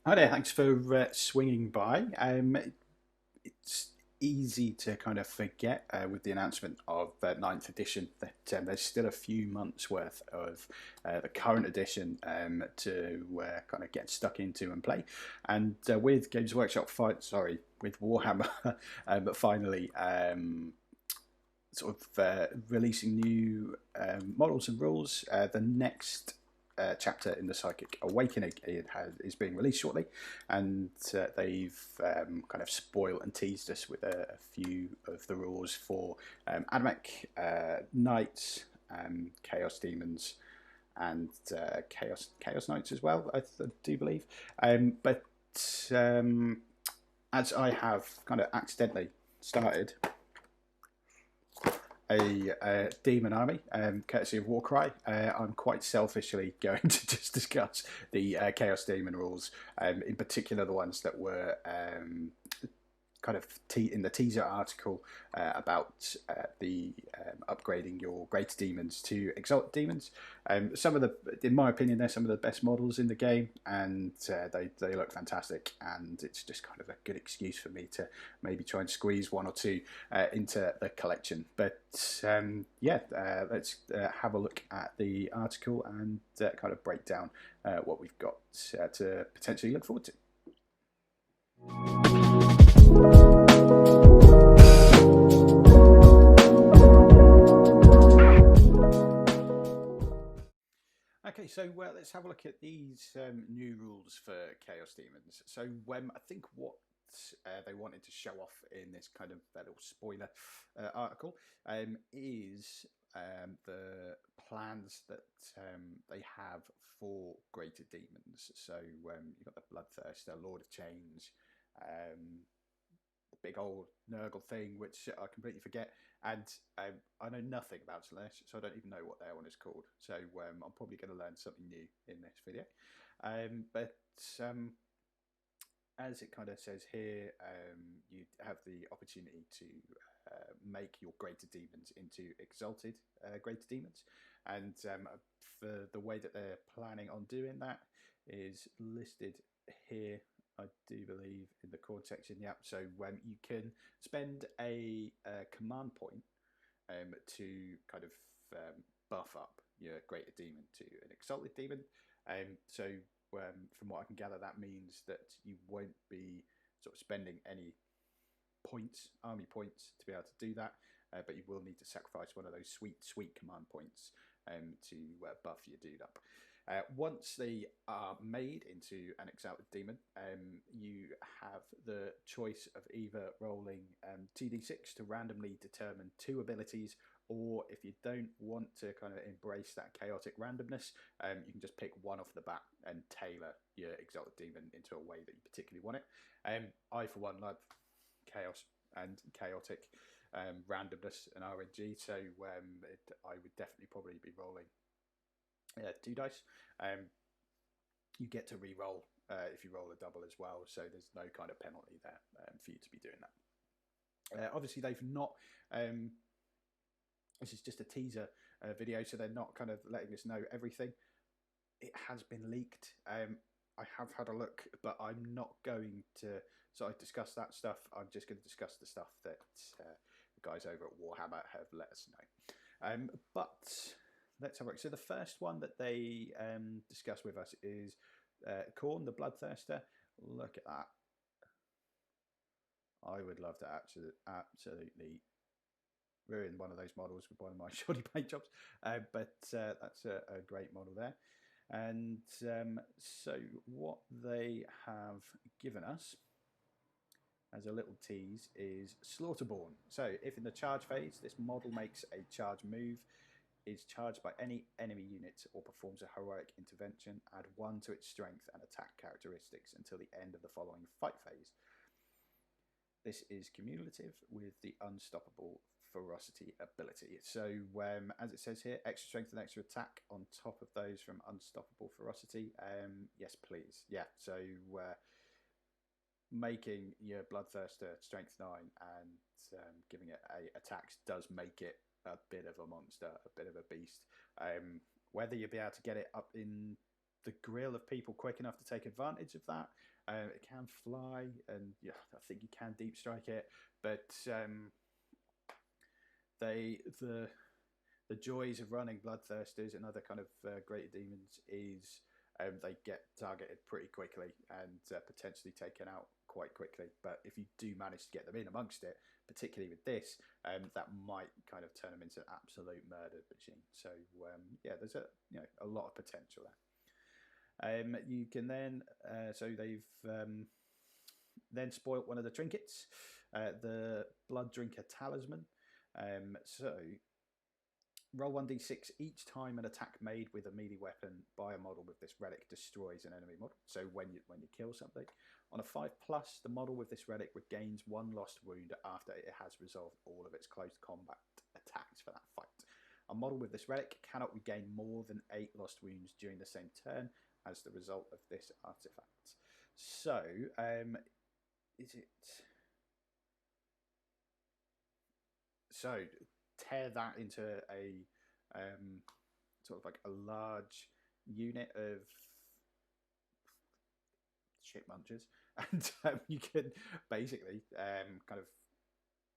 Hi there, thanks for swinging by. It's easy to kind of forget with the announcement of 9th edition that there's still a few months worth of the current edition to kind of get stuck into and play. And with Games Workshop, with Warhammer, but finally releasing new models and rules. The next chapter in the Psychic Awakening is being released shortly, and they've kind of spoiled and teased us with a few of the rules for Admech, Knights, Chaos Demons, and Chaos Knights as well. I do believe, but as I have kind of accidentally started a demon army, courtesy of Warcry. I'm quite selfishly going to just discuss the Chaos Demon rules, in particular the ones that were kind of in the teaser article about the upgrading your greater demons to Exalted Demons. Some of the, in my opinion, they're some of the best models in the game, and they look fantastic. And it's just kind of a good excuse for me to maybe try and squeeze one or two into the collection. But let's have a look at the article and kind of break down what we've got to potentially look forward to. Okay, so let's have a look at these new rules for Chaos Demons. So I think what they wanted to show off in this kind of little spoiler article is the plans that they have for Greater Demons. So you've got the Bloodthirster, Lord of Chains, the big old Nurgle thing, which I completely forget. And I know nothing about Celeste, so I don't even know what their one is called. So I'm probably going to learn something new in this video. But as it kind of says here, you have the opportunity to make your greater demons into exalted greater demons. And for the way that they're planning on doing that is listed here, I do believe, in the chord section. Yeah, so you can spend a command point to kind of buff up your greater demon to an exalted demon. So from what I can gather, that means that you won't be sort of spending any points, army points, to be able to do that. But you will need to sacrifice one of those sweet command points to buff your dude up. Once they are made into an Exalted Demon, you have the choice of either rolling 2d6 to randomly determine two abilities, or if you don't want to kind of embrace that chaotic randomness, you can just pick one off the bat and tailor your Exalted Demon into a way that you particularly want it. I, for one, love chaos and chaotic randomness and RNG, so I would definitely probably be rolling 2 dice. You get to re-roll if you roll a double as well, so there's no kind of penalty there for you to be doing that. Obviously, they've not. This is just a teaser video, so they're not kind of letting us know everything. It has been leaked. I have had a look, but I'm not going to sort of discuss that stuff. I'm just going to discuss the stuff that the guys over at Warhammer have let us know. But let's have a look. So the first one that they discuss with us is Khorne, the Bloodthirster. Look at that. I would love to absolutely ruin one of those models with one of my shoddy paint jobs. But that's a great model there. And so what they have given us as a little tease is Slaughterborn. So if in the charge phase, this model makes a charge move, is charged by any enemy unit, or performs a heroic intervention, add 1 to its strength and attack characteristics until the end of the following fight phase. This is cumulative with the Unstoppable Ferocity ability. So as it says here, extra strength and extra attack on top of those from Unstoppable Ferocity. Yes, please. Yeah, so making your Bloodthirster strength 9 and giving it attacks does make it a bit of a monster, a bit of a beast. Whether you'll be able to get it up in the grill of people quick enough to take advantage of that. It can fly, and yeah, I think you can deep strike it, but the joys of running Bloodthirsters and other kind of greater demons is they get targeted pretty quickly and potentially taken out quite quickly. But if you do manage to get them in amongst it, particularly with this, that might kind of turn them into an absolute murder machine. So yeah, there's a lot of potential there. You can then so they've then spoilt one of the trinkets, the Blood Drinker Talisman. So roll 1d6 each time an attack made with a melee weapon by a model with this relic destroys an enemy model. So when you kill something, on a 5+, the model with this relic regains 1 lost wound after it has resolved all of its close combat attacks for that fight. A model with this relic cannot regain more than 8 lost wounds during the same turn as the result of this artifact. So, is it... So, tear that into a sort of like a large unit of shit munchers, and you can basically kind of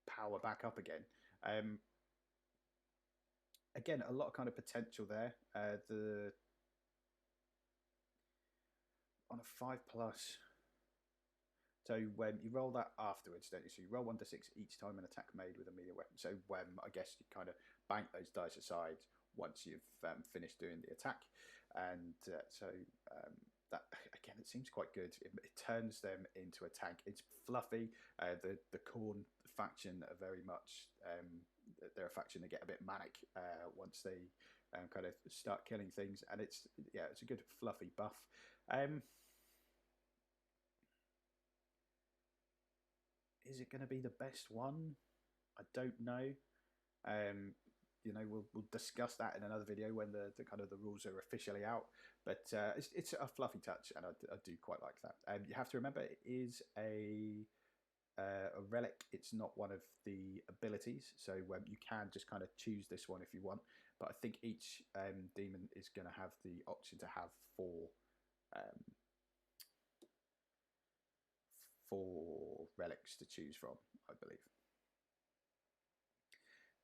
power back up again. Again, a lot of kind of potential there. On a 5+, so when you roll that afterwards, don't you? So you roll 1d6 each time an attack made with a melee weapon. So I guess you kind of bank those dice aside once you've finished doing the attack, and so that again, it seems quite good. It turns them into a tank. It's fluffy. The Khorne faction are very much they're a faction that get a bit manic once they kind of start killing things, and it's a good fluffy buff. Is it going to be the best one? I don't know. We'll discuss that in another video when the kind of the rules are officially out. But it's a fluffy touch, and I do quite like that. You have to remember it is a relic. It's not one of the abilities, so you can just kind of choose this one if you want. But I think each demon is going to have the option to have four relics to choose from, I believe.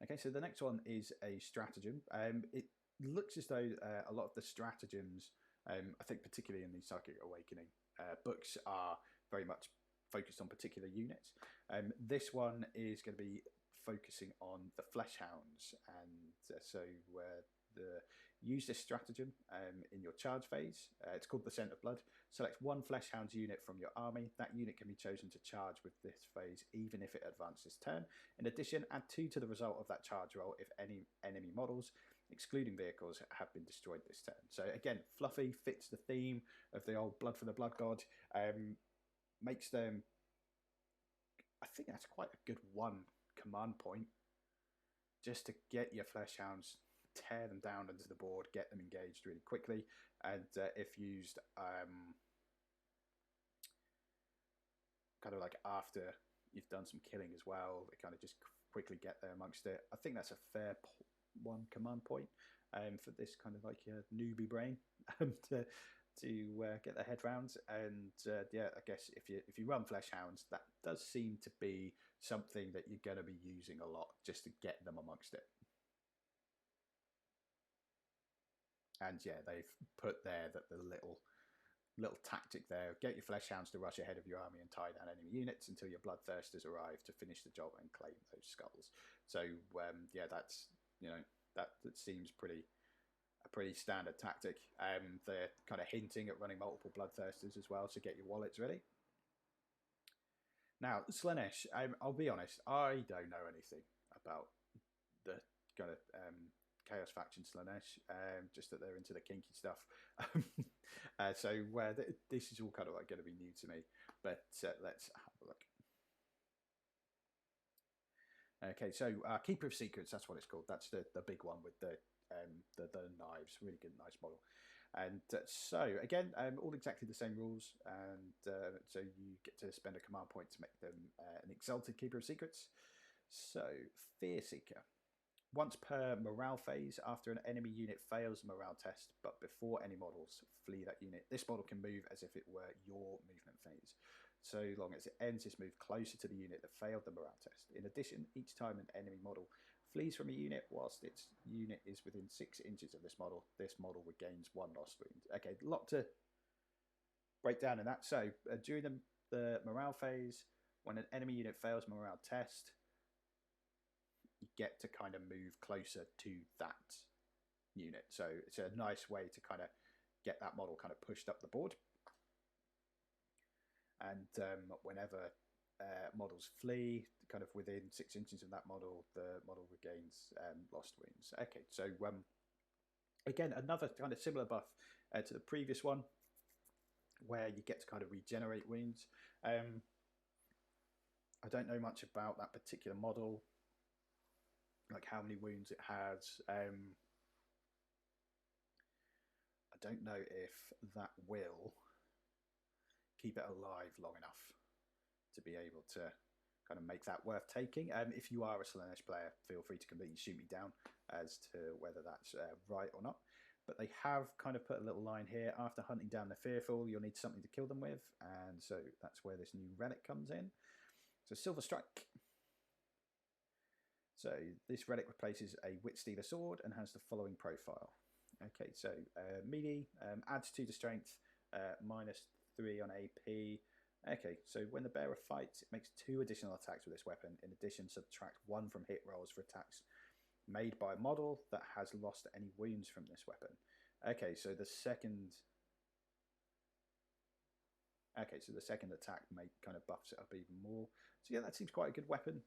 Okay, so the next one is a stratagem. It looks as though a lot of the stratagems, I think particularly in the Psychic Awakening books, are very much focused on particular units. This one is going to be focusing on the Fleshhounds, and use this stratagem in your charge phase. It's called the Scent of Blood. Select one Fleshhounds unit from your army. That unit can be chosen to charge with this phase, even if it advances turn. In addition, add 2 to the result of that charge roll if any enemy models, excluding vehicles, have been destroyed this turn. So again, fluffy, fits the theme of the old Blood for the Blood God. Makes them, I think that's quite a good one command point, just to get your Fleshhounds, tear them down onto the board, get them engaged really quickly, and if used kind of like after you've done some killing as well, they kind of just quickly get there amongst it. I think that's a fair one command point for this kind of like newbie brain to get their head round. And I guess if you run Fleshhounds, that does seem to be something that you're going to be using a lot, just to get them amongst it. And yeah, they've put there that the little tactic there: get your Fleshhounds to rush ahead of your army and tie down enemy units until your Bloodthirsters arrive to finish the job and claim those skulls. So that's that seems a pretty standard tactic. They're kind of hinting at running multiple Bloodthirsters as well, so get your wallets ready. Now, Slaanesh, I'll be honest, I don't know anything about the kind of Chaos faction Slaanesh, just that they're into the kinky stuff. So this is all kind of like going to be new to me, but let's have a look. Okay, so Keeper of Secrets, that's what it's called. That's the big one with the knives. Really good, nice model. And so again, all exactly the same rules, and so you get to spend a command point to make them an Exalted Keeper of Secrets. So Fear Seeker. Once per morale phase, after an enemy unit fails a morale test, but before any models flee that unit, this model can move as if it were your movement phase, so long as it ends its move closer to the unit that failed the morale test. In addition, each time an enemy model flees from a unit whilst its unit is within 6 inches of this model regains 1 lost wound. Okay, a lot to break down in that. So during the morale phase, when an enemy unit fails a morale test, you get to kind of move closer to that unit. So it's a nice way to kind of get that model kind of pushed up the board. And whenever models flee, kind of within 6 inches of that model, the model regains lost wounds. Okay, so again, another kind of similar buff to the previous one, where you get to kind of regenerate wounds. I don't know much about that particular model, like how many wounds it has. I don't know if that will keep it alive long enough to be able to kind of make that worth taking. If you are a Slaanesh player, feel free to completely shoot me down as to whether that's right or not. But they have kind of put a little line here: after hunting down the fearful, you'll need something to kill them with, and so that's where this new relic comes in. So Silver Strike. So this relic replaces a Witstealer sword and has the following profile. Okay, so melee, adds 2 to strength, -3 on AP. Okay, so when the bearer fights, it makes 2 additional attacks with this weapon. In addition, subtract 1 from hit rolls for attacks made by a model that has lost any wounds from this weapon. Okay, so the second attack kind of buffs it up even more. So yeah, that seems quite a good weapon.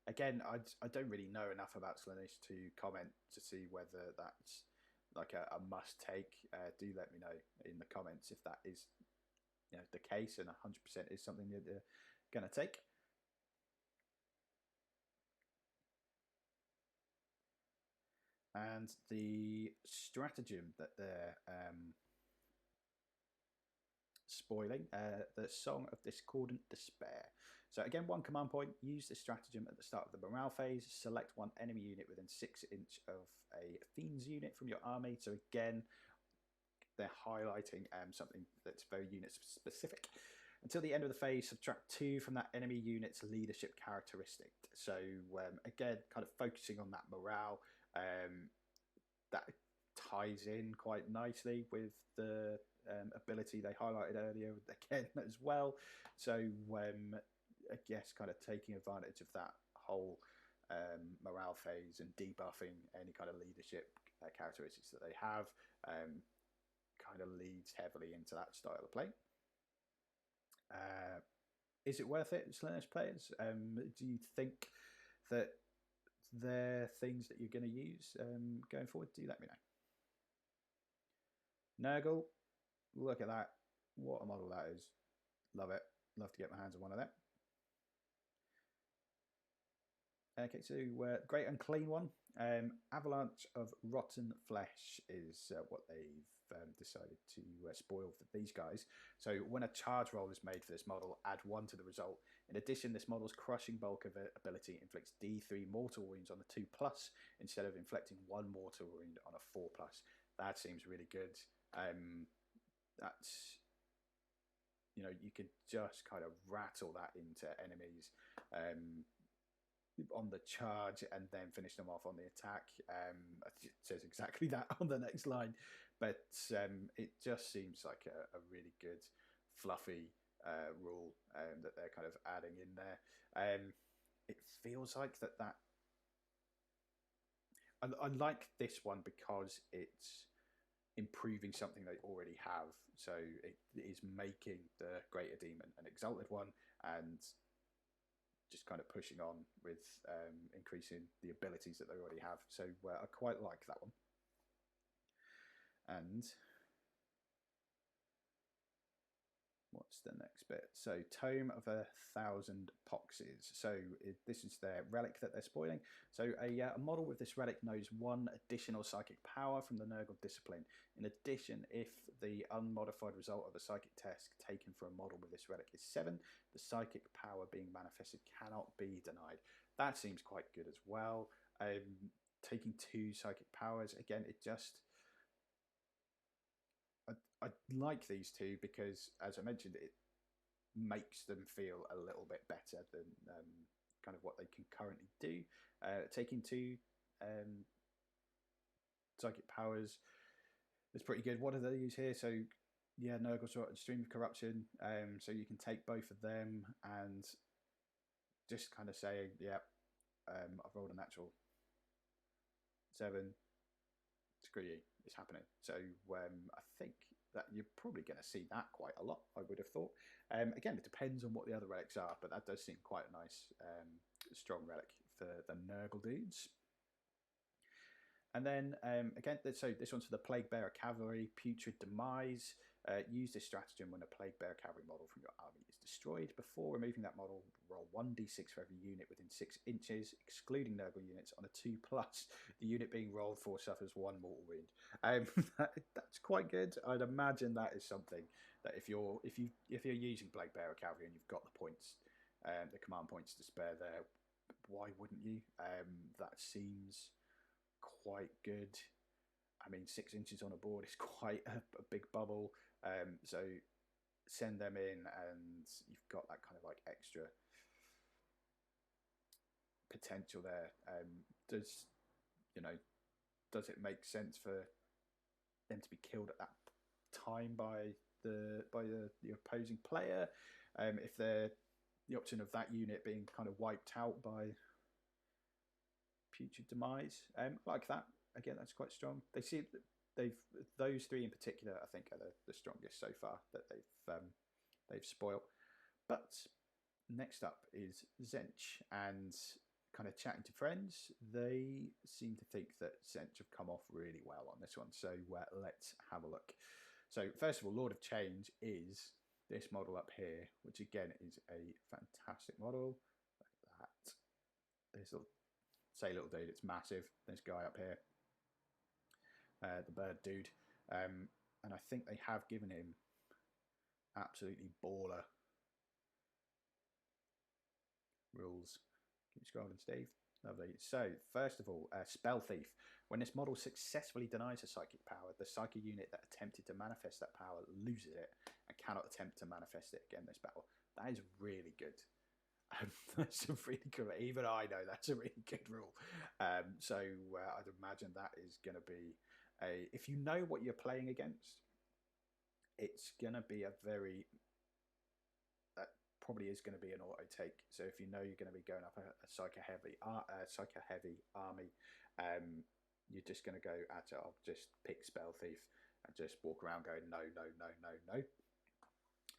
Again, I don't really know enough about Slaanesh to comment to see whether that's like a must take. Do let me know in the comments if that is the case and 100% is something that they're going to take. And the stratagem that they're spoiling, the Song of Discordant Despair. So again, 1 command point, use the stratagem at the start of the morale phase, select 1 enemy unit within 6 inch of a Fiend's unit from your army. So again, they're highlighting something that's very unit specific. Until the end of the phase, subtract 2 from that enemy unit's leadership characteristic. So again, kind of focusing on that morale, that ties in quite nicely with the ability they highlighted earlier again as well. So I guess kind of taking advantage of that whole morale phase and debuffing any kind of leadership characteristics that they have kind of leads heavily into that style of play. Is it worth it, Slaanesh players? Do you think that they're things that you're going to use going forward? Do let me know. Nurgle, look at that. What a model that is. Love it. Love to get my hands on one of them. Okay, so Great Unclean One. Avalanche of Rotten Flesh is what they've decided to spoil for these guys. So when a charge roll is made for this model, add 1 to the result. In addition, this model's Crushing Bulk ability inflicts D3 mortal wounds on the 2+ instead of inflicting 1 mortal wound on a 4+. That seems really good. That's, you could just kind of rattle that into enemies on the charge and then finish them off on the attack. It says exactly that on the next line, but it just seems like a really good fluffy rule that they're kind of adding in there. It feels like that I like this one because it's improving something they already have. So it is making the Greater Demon an Exalted one and just kind of pushing on with increasing the abilities that they already have. So I quite like that one. And what's what's the next bit? So Tome of 1,000 Poxes. So this is their relic that they're spoiling. So a model with this relic knows 1 additional psychic power from the Nurgle discipline. In addition, if the unmodified result of a psychic test taken for a model with this relic is 7, the psychic power being manifested cannot be denied. That seems quite good as well. Taking 2 psychic powers, again, it just... I like these two because, as I mentioned, it makes them feel a little bit better than kind of what they can currently do. Taking 2 psychic powers is pretty good. What do they use here? So, yeah, Nurgle and Stream of Corruption. So you can take both of them and just kind of say, yeah, I've rolled a natural 7. Screw you, it's happening. So I think that you're probably going to see that quite a lot, I would have thought. Again, it depends on what the other relics are, but that does seem quite a nice, strong relic for the Nurgle dudes. And then, again, so this one's for the Plague Bearer Cavalry, Putrid Demise. Use this stratagem when a Plague Bearer Cavalry model from your army is destroyed. Before removing that model, roll 1d6 for every unit within 6 inches, excluding Nurgle units. On a 2+, the unit being rolled for suffers 1 mortal wound. That's quite good. I'd imagine that is something that if you're using Plague Bearer Cavalry and you've got the points, the command points to spare there, why wouldn't you? That seems quite good. I mean, 6 inches on a board is quite a big bubble. So send them in, and you've got that kind of like extra potential there. Does it make sense for them to be killed at that time by the opposing player? If they're the option of that unit being kind of wiped out by Putrid Demise, like that. Again, that's quite strong. Those 3 in particular, I think, are the strongest so far that they've spoiled. But next up is Tzeentch, and kind of chatting to friends, they seem to think that Tzeentch have come off really well on this one. So let's have a look. So first of all, Lord of Change is this model up here, which again is a fantastic model. Look at that. This little dude, it's massive. This guy up here, the bird dude, and I think they have given him absolutely baller rules. Keep scrolling, Steve. Lovely. So first of all, Spell Thief. When this model successfully denies a psychic power, the psychic unit that attempted to manifest that power loses it and cannot attempt to manifest it again this battle. That is really good. That's a really good. Even I know that's a really good rule. So I'd imagine that is going to be if you know what you're playing against, it's going to be that probably is going to be an auto take. So if you know you're going to be going up a psycho heavy army, you're just going to go at it. I'll just pick Spell Thief and just walk around going no, no, no, no, no.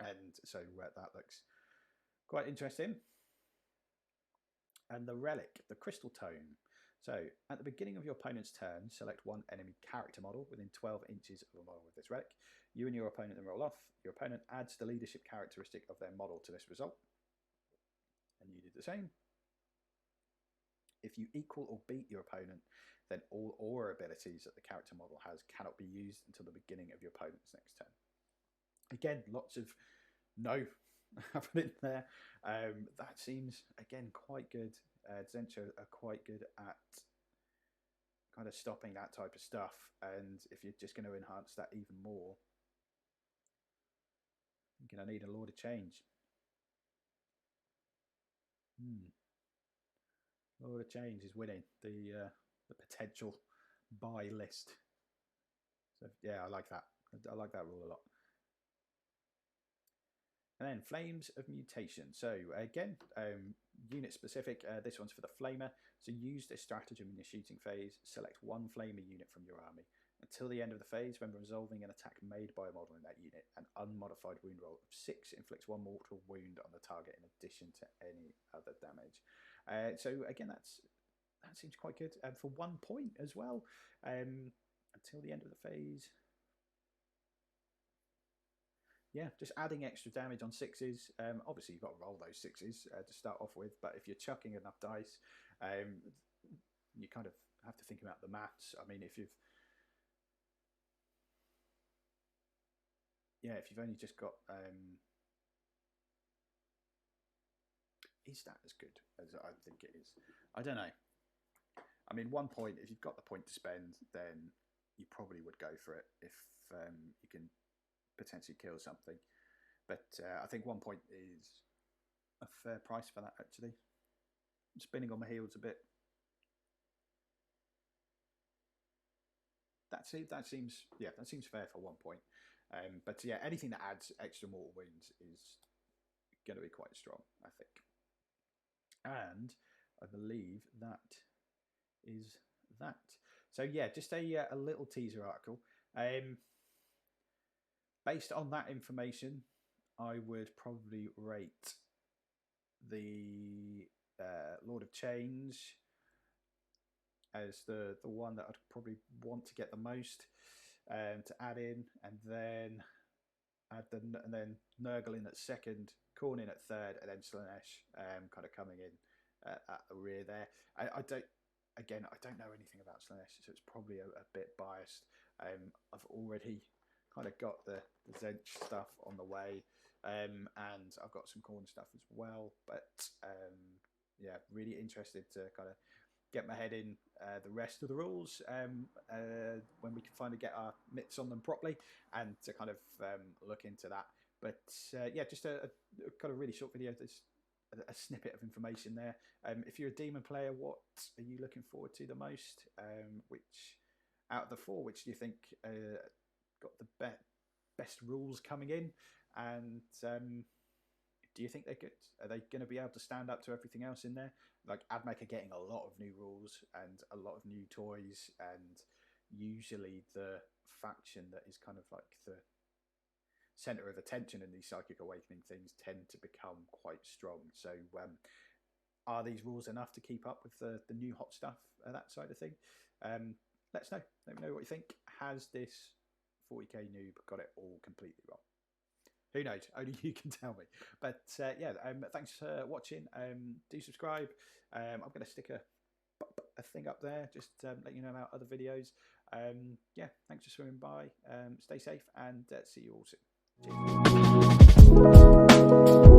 And so that looks quite interesting. And the Relic, the Crystal Tome. So at the beginning of your opponent's turn, select 1 enemy character model within 12 inches of a model with this relic. You and your opponent then roll off. Your opponent adds the leadership characteristic of their model to this result. And you do the same. If you equal or beat your opponent, then all aura abilities that the character model has cannot be used until the beginning of your opponent's next turn. Again, lots of no happening there. That seems, again, quite good. Tzeentch are quite good at kind of stopping that type of stuff, and if you're just going to enhance that even more, I'm going to need a Lord of Change. Lord of Change is winning the potential buy list. So yeah, I like that. I like that rule a lot. And then Flames of Mutation. So again, unit specific. This one's for the Flamer. So use this stratagem in your shooting phase. Select 1 Flamer unit from your army. Until the end of the phase, when resolving an attack made by a model in that unit, an unmodified wound roll of 6 inflicts 1 mortal wound on the target in addition to any other damage. So again, that seems quite good. For 1 point as well. Until the end of the phase. yeah, just adding extra damage on 6s. Obviously, you've got to roll those 6s to start off with, but if you're chucking enough dice, you kind of have to think about the maths. I mean, if you've only just got is that as good as I think it is? I don't know. I mean, 1 point, if you've got the point to spend, then you probably would go for it if you can potentially kill something. But I think 1 point is a fair price for that, actually. I'm spinning on my heels a bit. That seems fair for 1 point. But yeah, anything that adds extra mortal wounds is going to be quite strong, I think. And I believe that is that. So yeah, just a little teaser article. Based on that information, I would probably rate the Lord of Change as the one that I'd probably want to get the most to add in, and then Nurgle in at second, Khorne in at third, and then Slaanesh kind of coming in at the rear there. I don't know anything about Slaanesh, so it's probably a bit biased. I've already kind of got the Zench stuff on the way, and I've got some Khorne stuff as well. But yeah, really interested to kind of get my head in the rest of the rules when we can finally get our mitts on them properly, and to kind of look into that. But yeah, just a kind of really short video. There's a snippet of information there. If you're a Demon player, what are you looking forward to the most? Which out of the 4, which do you think got the best rules coming in? And do you think they're good? Are they going to be able to stand up to everything else in there? Like, AdMech are getting a lot of new rules and a lot of new toys, and usually the faction that is kind of like the center of attention in these Psychic Awakening things tend to become quite strong. So are these rules enough to keep up with the new hot stuff, that side of thing? Let us know. Let me know what you think. Has this 40k noob got it all completely wrong? Who knows? Only you can tell me. But yeah, thanks for watching. Do subscribe. I'm going to stick a thing up there, just let you know about other videos. Yeah, thanks for swimming by. Stay safe, and see you all soon. Cheers.